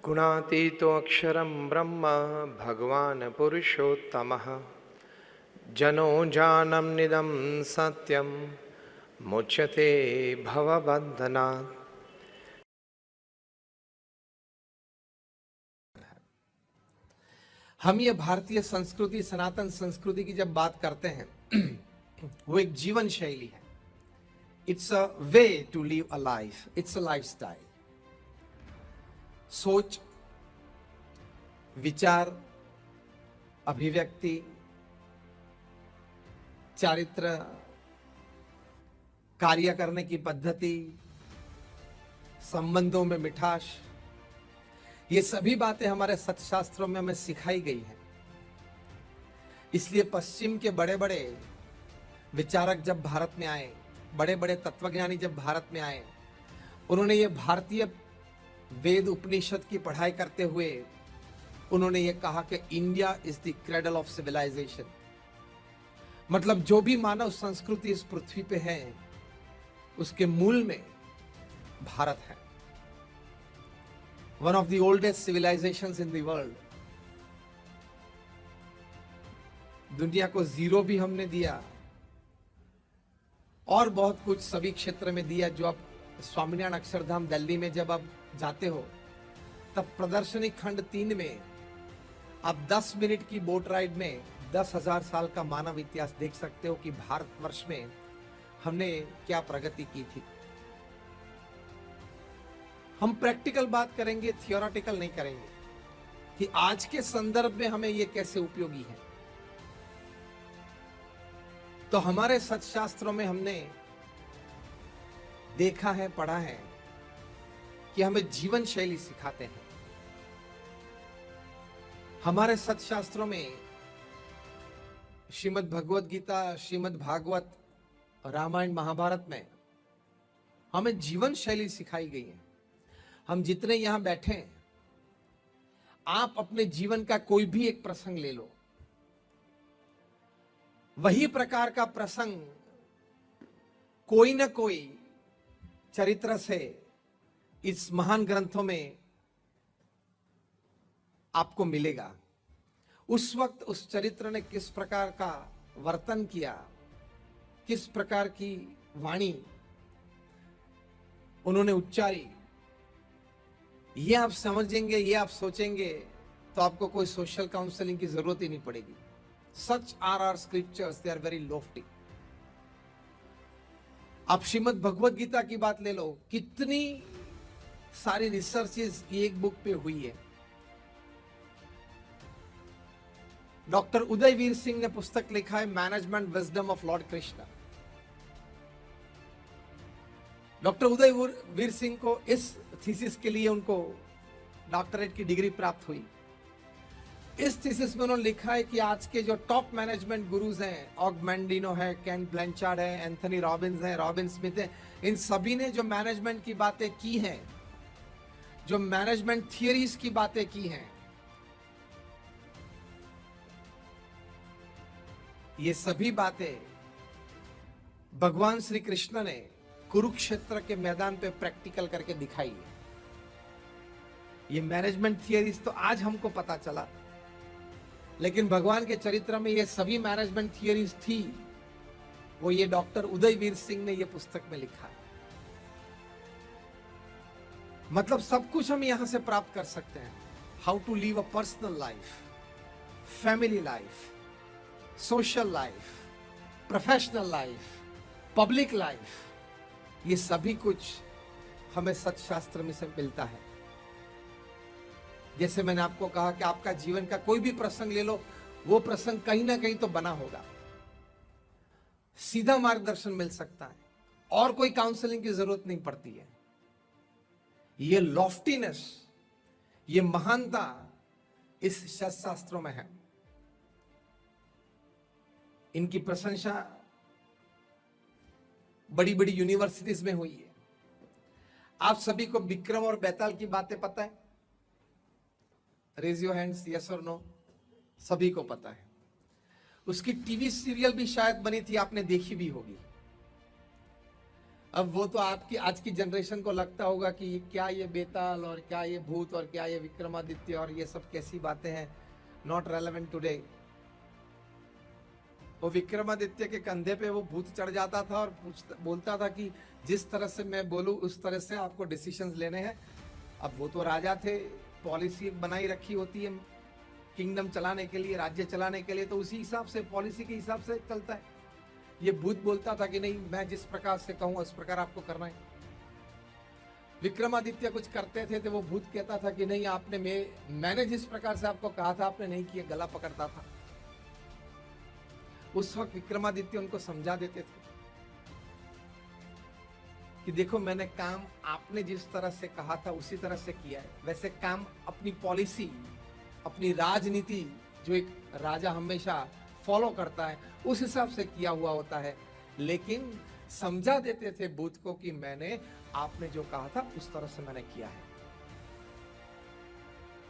गुणातीतो अक्षरं ब्रह्म भगवान् पुरुषोत्तमः जनो जानम निदं सत्यम मुच्यते भवबन्धनात्। हम ये भारतीय संस्कृति, सनातन संस्कृति की जब बात करते हैं वो एक जीवन शैली है। It's a way to live a life, it's a lifestyle. सोच, विचार, अभिव्यक्ति, चारित्र, कार्य करने की पद्धति, संबंधों में मिठास, ये सभी बातें हमारे सत्शास्त्रों में हमें सिखाई गई हैं। इसलिए पश्चिम के बड़े बड़े विचारक जब भारत में आए, बड़े बड़े तत्वज्ञानी जब भारत में आए, उन्होंने ये भारतीय वेद उपनिषद की पढ़ाई करते हुए उन्होंने ये कहा कि India is the cradle of civilization. मतलब जो भी मानव संस्कृति इस पृथ्वी पे है उसके मूल में भारत है। One of the oldest civilizations in the world. दुनिया को जीरो भी हमने दिया और बहुत कुछ सभी क्षेत्र में दिया। जो आप स्वामीनारायण अक्षरधाम दिल्ली में जब आप जाते हो तब प्रदर्शनी खंड 3 में आप 10 मिनट की बोट राइड में 10,000 साल का मानव इतिहास देख सकते हो कि भारतवर्ष में हमने क्या प्रगति की थी। हम प्रैक्टिकल बात करेंगे, थियोरेटिकल नहीं करेंगे कि आज के संदर्भ में हमें यह कैसे उपयोगी है। तो हमारे सत्शास्त्रों में हमने देखा है, पढ़ा है कि हमें जीवन शैली सिखाते हैं। हमारे सत्शास्त्रों में श्रीमद् भगवत गीता, श्रीमद् भागवत, रामायण, महाभारत में हमें जीवन शैली सिखाई गई है। हम जितने यहां बैठे हैं, आप अपने जीवन का कोई भी एक प्रसंग ले लो, वही प्रकार का प्रसंग कोई ना कोई चरित्र से इस महान ग्रंथों में आपको मिलेगा। उस वक्त उस चरित्र ने किस प्रकार का वर्तन किया, किस प्रकार की वाणी उन्होंने उच्चारी, ये आप समझेंगे, ये आप सोचेंगे तो आपको कोई सोशल काउंसलिंग की जरूरत ही नहीं पड़ेगी। Such are our scriptures, they are very lofty. आप श्रीमद् भगवत गीता की बात ले लो, कितनी सारी रिसर्चेस एक बुक पे हुई है। डॉक्टर उदयवीर सिंह ने पुस्तक लिखा है management wisdom of Lord Krishna. Doctor Udayveer Singh को इस थीसिस के लिए उनको डॉक्टरेट की डिग्री प्राप्त हुई। इस थीसिस में उन्होंने लिखा है कि आज के जो टॉप मैनेजमेंट गुरुज हैं, ऑग मैंडिनो है, केन ब्लैंचार्ड है, एंथनी रॉबिन्स है, रॉबिन स्मिथ है, इन सभी ने जो मैनेजमेंट की बातें की हैं, जो मैनेजमेंट थियरीज की बातें की हैं, ये सभी बातें भगवान श्री कृष्ण ने कुरुक्षेत्र के मैदान पे प्रैक्टिकल करके दिखाई है। ये मैनेजमेंट थियरीज तो आज हमको पता चला, लेकिन भगवान के चरित्र में ये सभी मैनेजमेंट थियरीज थी। वो ये डॉक्टर उदयवीर सिंह ने ये पुस्तक में लिखा है। मतलब सब कुछ हम यहां से प्राप्त कर सकते हैं। How to live a personal life, family life, social life, professional life, public life, ये सभी कुछ हमें सत्शास्त्र में से मिलता है। जैसे मैंने आपको कहा कि आपका जीवन का कोई भी प्रसंग ले लो, वो प्रसंग कहीं ना कहीं तो बना होगा। सीधा मार्गदर्शन मिल सकता है और कोई काउंसलिंग की जरूरत नहीं पड़ती है। ये लॉफ्टीनेस, ये महानता इस शास्त्रों में है। इनकी प्रशंसा बड़ी बड़ी यूनिवर्सिटीज में हुई है। आप सभी को विक्रम और बैताल की बातें पता है? रेज योर हैंड्स, यस और नो। सभी को पता है। उसकी टीवी सीरियल भी शायद बनी थी, आपने देखी भी होगी। अब वो तो आपकी आज की जनरेशन को लगता होगा कि क्या ये बेताल और क्या ये भूत और क्या ये विक्रमादित्य और ये सब कैसी बातें हैं, नॉट रेलेवेंट टुडे। वो विक्रमादित्य के कंधे पे वो भूत चढ़ जाता था और बोलता था कि जिस तरह से मैं बोलूं उस तरह से आपको डिसीजंस लेने हैं। अब वो तो राजा थे, पॉलिसी बनाई रखी होती है किंगडम चलाने के लिए, राज्य चलाने के लिए, तो उसी हिसाब से पॉलिसी के हिसाब से चलता है। ये भूत बोलता था कि नहीं, मैं जिस प्रकार से कहूं उस प्रकार आपको करना है। विक्रमादित्य कुछ करते थे तो वो भूत कहता था कि नहीं, आपने मैंने जिस प्रकार से आपको कहा था आपने नहीं किया, गला पकड़ता था। उस वक्त विक्रमादित्य उनको समझा देते थे कि देखो मैंने काम आपने जिस तरह से कहा था उसी तरह से किया है, वैसे काम अपनी पॉलिसी, अपनी राजनीति जो एक राजा हमेशा फॉलो करता है उस हिसाब से किया हुआ होता है। लेकिन समझा देते थे भूत को कि मैंने आपने जो कहा था उस तरह से मैंने किया है।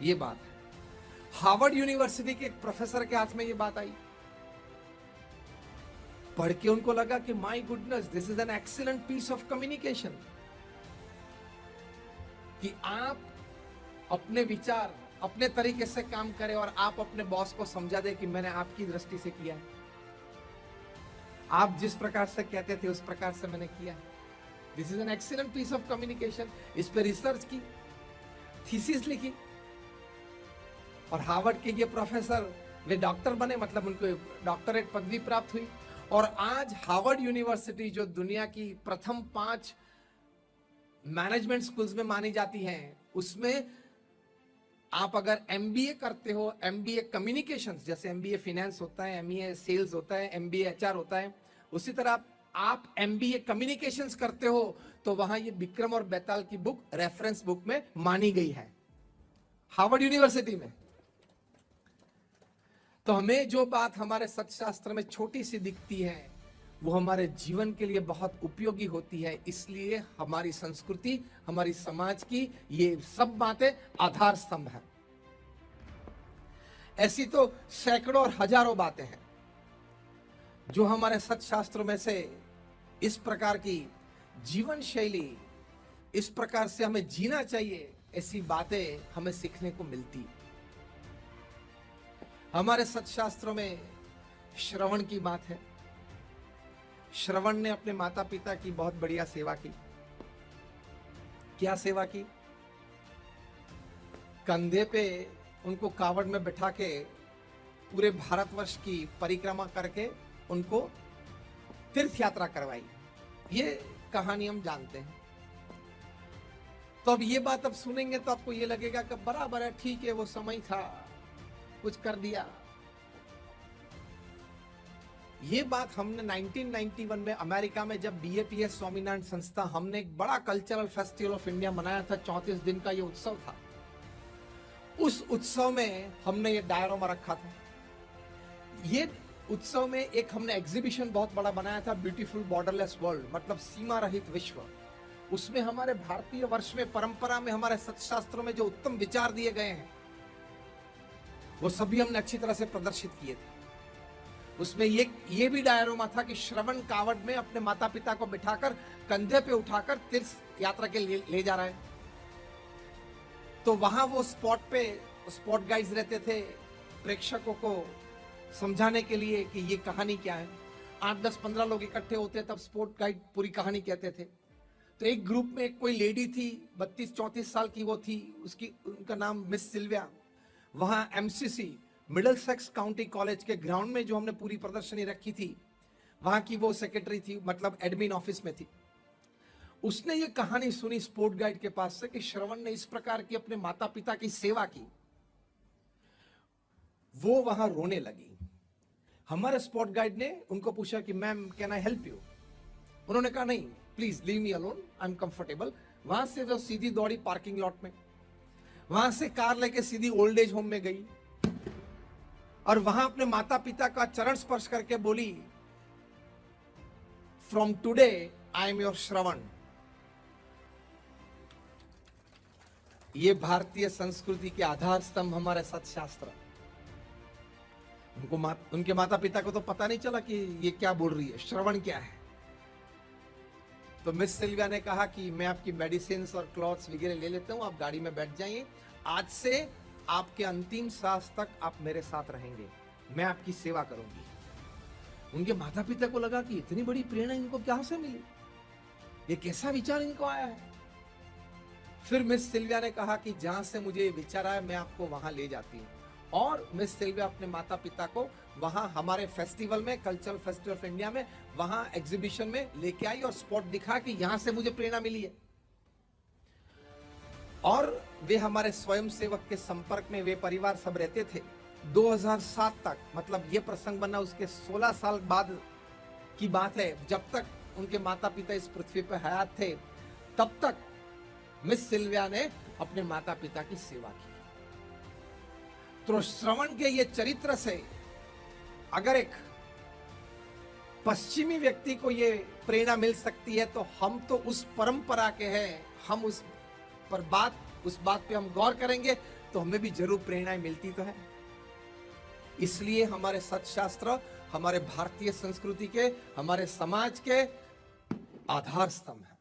ये बात है। हार्वर्ड यूनिवर्सिटी के एक प्रोफेसर के हाथ में ये बात आई, पढ़ के उनको लगा कि my goodness, this is an excellent piece of communication, कि आप अपने विचार अपने तरीके से काम करें और आप अपने बॉस को समझा दे कि मैंने आपकी दृष्टि से किया है, आप जिस प्रकार से कहते थे उस प्रकार से मैंने किया है। This is an excellent piece of communication. इस पे रिसर्च की, थीसिस लिखी, और हार्वर्ड के ये प्रोफेसर वे डॉक्टर बने, मतलब उनको डॉक्टरेट पदवी प्राप्त हुई। और आज हार्वर्ड यूनिवर्सिटी जो दुनिया की प्रथम 5 मैनेजमेंट स्कूल्स में मानी जाती हैं, उसमें आप अगर एमबीए करते हो, एमबीए कम्युनिकेशंस, जैसे एमबीए फाइनेंस होता है, एमबीए सेल्स होता है, एमबीए एचआर होता है, उसी तरह आप एमबीए कम्युनिकेशंस करते हो तो वहां ये विक्रम और बेताल की बुक रेफरेंस बुक में मानी गई है हार्वर्ड यूनिवर्सिटी में। तो हमें जो बात हमारे सत्शास्त्र में छोटी सी दिखती है वो हमारे जीवन के लिए बहुत उपयोगी होती है। इसलिए हमारी संस्कृति, हमारी समाज की ये सब बातें आधार स्तंभ है। ऐसी तो सैकड़ों और हजारों बातें हैं जो हमारे सत्शास्त्रों में से इस प्रकार की जीवन शैली, इस प्रकार से हमें जीना चाहिए, ऐसी बातें हमें सीखने को मिलती। हमारे सत्शास्त्रों में श्रवण की बात है। श्रवण ने अपने माता पिता की बहुत बढ़िया सेवा की। क्या सेवा की? कंधे पे उनको कावड़ में बिठा के पूरे भारतवर्ष की परिक्रमा करके उनको तीर्थ यात्रा करवाई। ये कहानी हम जानते हैं। तो अब ये बात अब सुनेंगे तो आपको ये लगेगा कि बराबर है, ठीक है, वो समय था, कुछ कर दिया। ये बात हमने 1991 में अमेरिका में जब बीएपीएस स्वामीनारायण संस्था, हमने एक बड़ा कल्चरल फेस्टिवल ऑफ इंडिया मनाया था। 34 दिन का ये उत्सव था। उस उत्सव में हमने ये डायरोमा रखा था। ये उत्सव में एक हमने एग्जीबिशन बहुत बड़ा बनाया था, ब्यूटीफुल बॉर्डरलेस वर्ल्ड, मतलब सीमा रहित विश्व। उसमें हमारे भारतीय वर्ष में, परंपरा में, हमारे सत्शास्त्रों में जो उत्तम विचार दिए गए हैं वो सभी हमने अच्छी तरह से प्रदर्शित किए थे। उसमें ये भी डायरोमा था कि श्रवण कावड़ में अपने माता पिता को बिठाकर कंधे पे उठाकर तीर्थ यात्रा के लिए ले जा रहा है। तो वहां वो स्पॉट पे स्पॉट गाइड्स रहते थे प्रेक्षकों को समझाने के लिए कि ये कहानी क्या है। 8, 10, 15 लोग इकट्ठे होते, तब स्पॉट गाइड पूरी कहानी कहते थे। तो एक ग्रुप में एक कोई लेडी थी, 32-34 साल की वो थी, उनका नाम मिस सिल्विया। वहां एमसीसी, मिडलसेक्स काउंटी कॉलेज के ग्राउंड में जो हमने पूरी प्रदर्शनी रखी थी, वहां की वो सेक्रेटरी थी, मतलब एडमिन ऑफिस में थी। उसने ये कहानी सुनी स्पोर्ट गाइड के पास से कि श्रवण ने इस प्रकार की अपने माता पिता की सेवा की। वो वहां रोने लगी। हमारे स्पोर्ट गाइड ने उनको पूछा कि ma'am can I help you. उन्होंने कहा नहीं, please leave me alone, I am comfortable. वहां से वो सीधी दौड़ी पार्किंग लॉट में, वहां से कार लेके सीधी ओल्ड एज होम में गई और वहां अपने माता पिता का चरण स्पर्श करके बोली, from today I am your Shravan. ये भारतीय संस्कृति के आधार स्तंभ हमारे सत्शास्त्र। उनके माता पिता को तो पता नहीं चला कि ये क्या बोल रही है, श्रवण क्या है। तो मिस सिल्विया ने कहा कि मैं आपकी मेडिसिन और क्लॉथ्स वगैरह ले लेता हूँ, आप गाड़ी में बैठ जाइए, आज से आपके अंतिम सांस तक आप मेरे साथ रहेंगे, मैं आपकी सेवा करूंगी। उनके माता पिता को लगा कि इतनी बड़ी प्रेरणा इनको कहां से मिली, ये कैसा विचार इनको आया है। फिर मिस सिल्विया ने कहा कि जहां से मुझे ये विचार आया मैं आपको वहां ले जाती हूँ, और मिस सिल्विया अपने माता पिता को वहां हमारे फेस्टिवल में, कल्चरल फेस्टिवल ऑफ इंडिया में, वहां एग्जीबिशन में लेके आई और स्पॉट दिखा कि यहां से मुझे प्रेरणा मिली है। और वे हमारे स्वयं सेवक के संपर्क में वे परिवार सब रहते थे 2007 तक, मतलब ये प्रसंग बना उसके 16 साल बाद की बात है। जब तक उनके माता पिता इस पृथ्वी पर हयात थे तब तक मिस सिल्विया ने अपने माता पिता की सेवा की। तो श्रवण के ये चरित्र से अगर एक पश्चिमी व्यक्ति को ये प्रेरणा मिल सकती है तो हम तो उस परंपरा के हैं, हम उस बात पे हम गौर करेंगे तो हमें भी जरूर प्रेरणाएं मिलती तो है। इसलिए हमारे सत्शास्त्र हमारे भारतीय संस्कृति के, हमारे समाज के आधार स्तंभ है।